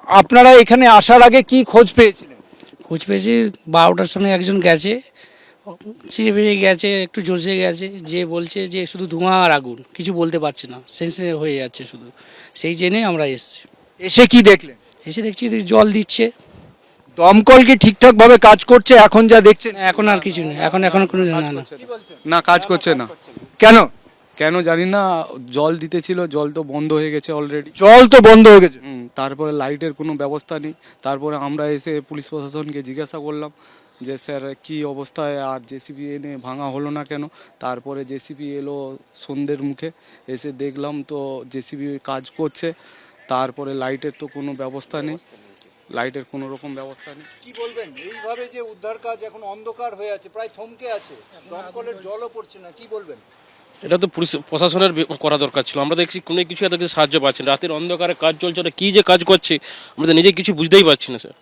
আপনারা এখানে আসার আগে কি খোঁজ পেয়েছিলেন? খোঁজ পেয়েছি 12টার সময় একজন গেছে, ছিঁড়ে বেরিয়ে গেছে, একটু ঝলসে গেছে, যে বলছে যে শুধু ধোঁয়া আর আগুন, কিছু বলতে পারছে না, সেন্সিটিভ হয়ে যাচ্ছে শুধু। সেই জন্যে আমরা এসেছি। এসে কি দেখলেন? এসে দেখছি যে জল দিচ্ছে। দমকল কি ঠিকঠাক ভাবে কাজ করছে এখন যা দেখছেন? এখন আর কিছু নেই, এখন এখন কোনো না না না, কাজ করছে না। কেন? কেন জানি না, জল দিতেছিল, জল তো বন্ধ হয়ে গেছে অলরেডি। জল তো বন্ধ হয়ে গেছে। তারপরে লাইটের কোনো ব্যবস্থা নেই। তারপরে আমরা এসে পুলিশ প্রশাসনকে জিজ্ঞাসা করলাম যে স্যার কি অবস্থায়, আর জেসিবি এনে ভাঙা হলো না কেন? তারপরে জেসিবি এলো সন্ধ্যের মুখে, এসে দেখলাম তো জেসিবি কাজ করছে। তারপরে লাইটের তো কোনো ব্যবস্থা নেই, লাইটের কোনো রকম ব্যবস্থা নেই। কি বলবেন এইভাবে যে উদ্ধার কাজ এখন অন্ধকার হয়ে আছে, প্রায় থমকে আছে, দমকলের জলও পড়ছে না, কি বলবেন? এটা তো পুলিশ প্রশাসনের করা দরকার ছিল। আমরা দেখছি কোনো কিছু এত কিছু সাহায্য পাচ্ছি না, রাতের অন্ধকারে কাজ চলছে, ওটা কী যে কাজ করছে আমরা তো নিজে কিছু বুঝতেই পারছি না স্যার।